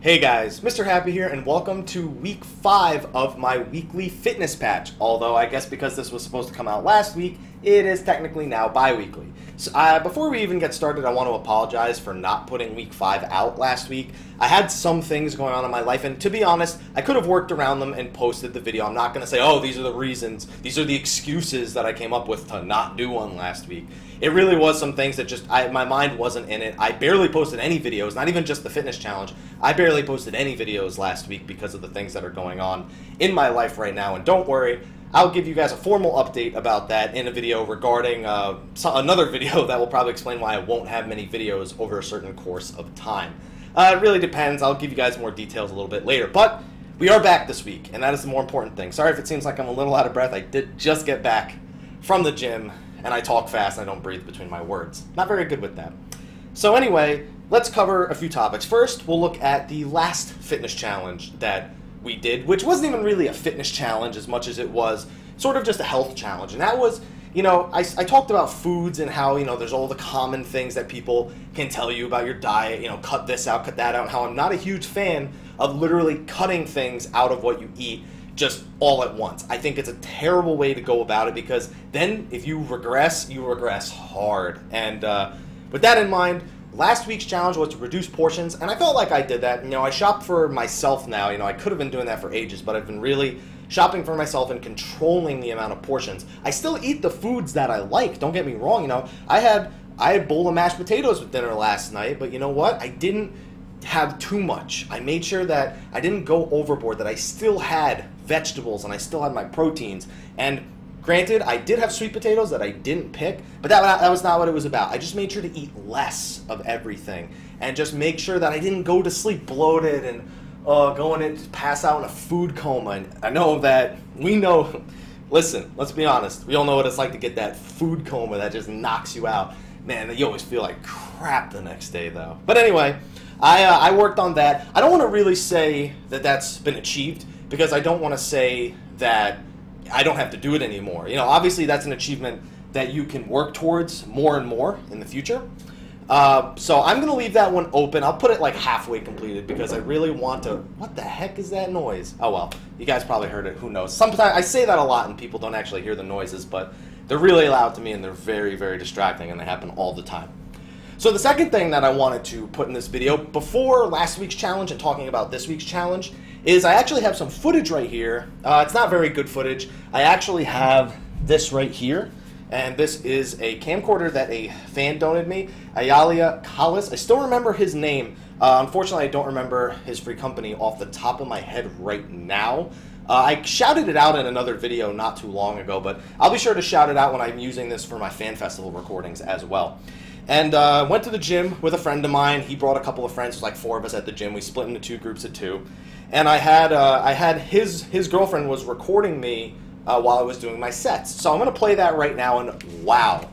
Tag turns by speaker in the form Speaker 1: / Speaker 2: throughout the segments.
Speaker 1: Hey guys, Mr. Happy here, and welcome to week 5 of my weekly fitness patch. Although, I guess because this was supposed to come out last week, it is technically now bi-weekly. So, before we even get started, I want to apologize for not putting week 5 out last week. I had some things going on in my life, and to be honest, I could have worked around them and posted the video. I'm not going to say, oh, these are the reasons, these are the excuses that I came up with to not do one last week. It really was some things that just, my mind wasn't in it. I barely posted any videos, not even just the fitness challenge. I barely posted any videos last week because of the things that are going on in my life right now. And don't worry, I'll give you guys a formal update about that in a video regarding another video that will probably explain why I won't have many videos over a certain course of time. It really depends. I'll give you guys more details a little bit later. But we are back this week, and that is the more important thing. Sorry if it seems like I'm a little out of breath. I did just get back from the gym, and I talk fast and I don't breathe between my words. Not very good with that. So anyway, let's cover a few topics. First, we'll look at the last fitness challenge that we did, which wasn't even really a fitness challenge as much as it was sort of just a health challenge. And that was, you know, I talked about foods and how, you know, there's all the common things that people can tell you about your diet, you know, cut this out, cut that out, and how I'm not a huge fan of literally cutting things out of what you eat just all at once. I think it's a terrible way to go about it, because then if you regress hard. And with that in mind, last week's challenge was to reduce portions, and I felt like I did that. You know, I shop for myself now. You know, I could have been doing that for ages, but I've been really shopping for myself and controlling the amount of portions. I still eat the foods that I like, don't get me wrong. You know, I had a bowl of mashed potatoes with dinner last night, but you know what? I didn't have too much. I made sure that I didn't go overboard, that I still had vegetables and I still had my proteins. And granted, I did have sweet potatoes that I didn't pick, but that was not what it was about. I just made sure to eat less of everything and just make sure that I didn't go to sleep bloated and going in to pass out in a food coma. And I know that we know, listen, let's be honest, we all know what it's like to get that food coma that just knocks you out. Man, you always feel like crap the next day though. But anyway, I worked on that. I don't want to really say that that's been achieved, because I don't want to say that I don't have to do it anymore. You know, obviously that's an achievement that you can work towards more and more in the future. So I'm going to leave that one open. I'll put it like halfway completed, because I really want to... What the heck is that noise? Oh well, you guys probably heard it. Who knows? Sometimes I say that a lot and people don't actually hear the noises, but they're really loud to me and they're very, very distracting, and they happen all the time. So the second thing that I wanted to put in this video before last week's challenge and talking about this week's challenge is I actually have some footage right here. It's not very good footage. I actually have this right here, and this is a camcorder that a fan donated me, Ayalia Callis. I still remember his name. Unfortunately, I don't remember his free company off the top of my head right now. I shouted it out in another video not too long ago, but I'll be sure to shout it out when I'm using this for my fan festival recordings as well. And went to the gym with a friend of mine. He brought a couple of friends. There's like 4 of us at the gym. We split into 2 groups of 2. And I had his girlfriend was recording me while I was doing my sets. So I'm going to play that right now, and wow.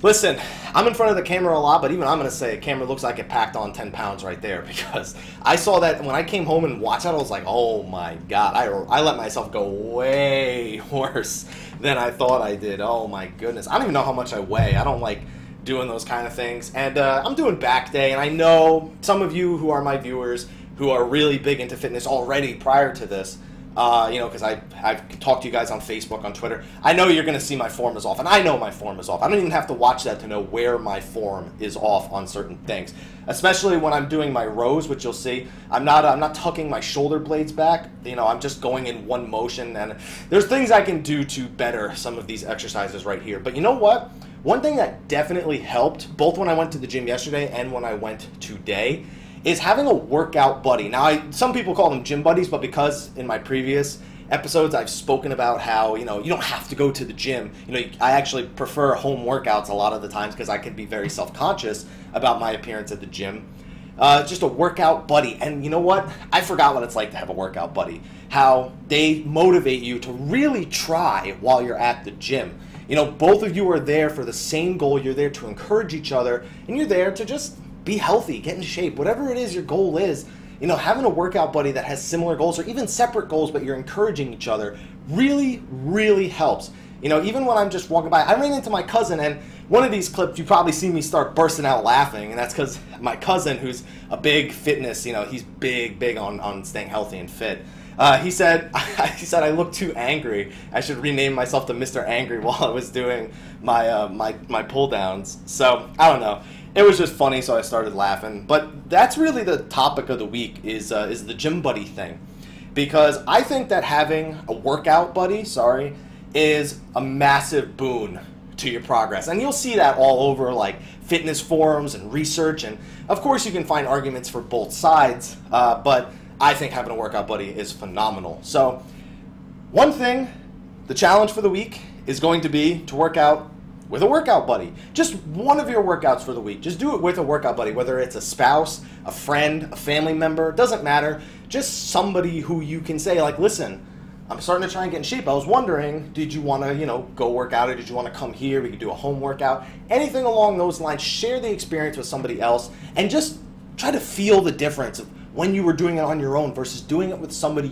Speaker 1: Listen, I'm in front of the camera a lot, but even I'm going to say the camera looks like it packed on 10 pounds right there, because I saw that when I came home and watched that, I was like, oh my God, I let myself go way worse than I thought I did. Oh my goodness. I don't even know how much I weigh. I don't like doing those kind of things. And I'm doing back day, and I know some of you who are my viewers who are really big into fitness already prior to this, you know, because I've talked to you guys on Facebook, on Twitter. I know you're going to see my form is off, and I know my form is off. I don't even have to watch that to know where my form is off on certain things, especially when I'm doing my rows, which you'll see. I'm not tucking my shoulder blades back. You know, I'm just going in one motion, and there's things I can do to better some of these exercises right here. But you know what? One thing that definitely helped, both when I went to the gym yesterday and when I went today, is having a workout buddy. Now, some people call them gym buddies, but because in my previous episodes I've spoken about how, you know, you don't have to go to the gym. You know, I actually prefer home workouts a lot of the times, because I can be very self-conscious about my appearance at the gym. Just a workout buddy. And you know what? I forgot what it's like to have a workout buddy. How they motivate you to really try while you're at the gym. You know, both of you are there for the same goal. You're there to encourage each other, and you're there to just be healthy, get in shape, whatever it is your goal is. You know, having a workout buddy that has similar goals or even separate goals, but you're encouraging each other, really, really helps. You know, even when I'm just walking by, I ran into my cousin, and one of these clips, you probably see me start bursting out laughing, and that's because my cousin, who's a big fitness, he's big on staying healthy and fit. He said I look too angry. I should rename myself to Mr. Angry while I was doing my my pull downs. So I don't know. It was just funny, so I started laughing. But that's really the topic of the week is the gym buddy thing, because I think that having a workout buddy, is a massive boon to your progress. And you'll see that all over like fitness forums and research, and of course you can find arguments for both sides, but I think having a workout buddy is phenomenal. So one thing, the challenge for the week is going to be to work out with a workout buddy. Just one of your workouts for the week. Just do it with a workout buddy, whether it's a spouse, a friend, a family member, doesn't matter. Just somebody who you can say like, listen, I'm starting to try and get in shape. I was wondering, did you want to, go work out, or did you want to come here? We could do a home workout. Anything along those lines. Share the experience with somebody else and just try to feel the difference of when you were doing it on your own versus doing it with somebody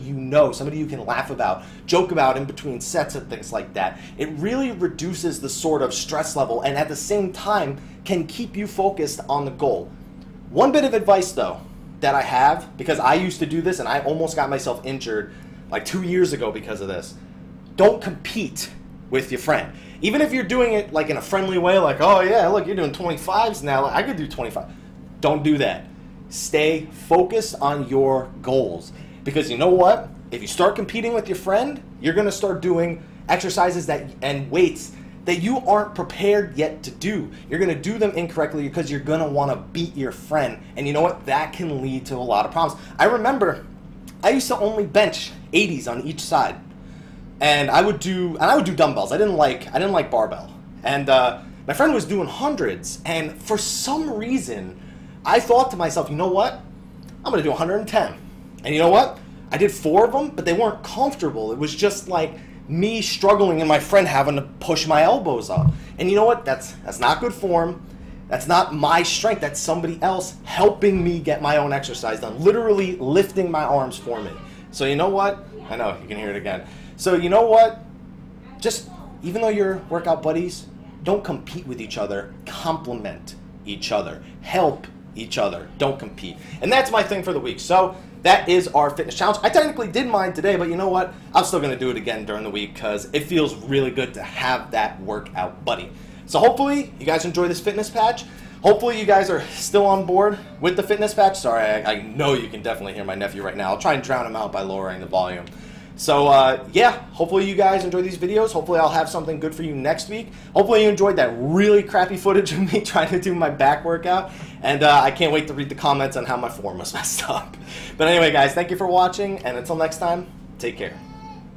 Speaker 1: somebody you can laugh about, joke about in between sets and things like that. It really reduces the sort of stress level and at the same time can keep you focused on the goal. One bit of advice though that I have, because I used to do this and I almost got myself injured like 2 years ago because of this. Don't compete with your friend. Even if you're doing it like in a friendly way, like, oh yeah, look, you're doing 25s now, I could do 25. Don't do that. Stay focused on your goals, because you know what? If you start competing with your friend, you're going to start doing exercises and weights that you aren't prepared yet to do. You're going to do them incorrectly because you're going to want to beat your friend, and you know what? That can lead to a lot of problems. I remember I used to only bench 80s on each side, and I would do dumbbells. I didn't like barbell, and my friend was doing hundreds, and for some reason I thought to myself, you know what? I'm going to do 110. And you know what? I did 4 of them, but they weren't comfortable. It was just like me struggling and my friend having to push my elbows up. And you know what? That's not good form. That's not my strength. That's somebody else helping me get my own exercise done, literally lifting my arms for me. So you know what? I know, you can hear it again. So you know what? Just, even though you're workout buddies, don't compete with each other. Complement each other. Help each other. Don't compete. And that's my thing for the week. So that is our fitness challenge. I technically did mine today, but you know what? I'm still going to do it again during the week because it feels really good to have that workout buddy. So hopefully you guys enjoy this fitness patch. Hopefully you guys are still on board with the fitness patch. Sorry, I know you can definitely hear my nephew right now. I'll try and drown him out by lowering the volume. So yeah, hopefully you guys enjoy these videos. Hopefully I'll have something good for you next week. Hopefully you enjoyed that really crappy footage of me trying to do my back workout. And I can't wait to read the comments on how my form was messed up. But anyway guys, thank you for watching, and until next time, take care.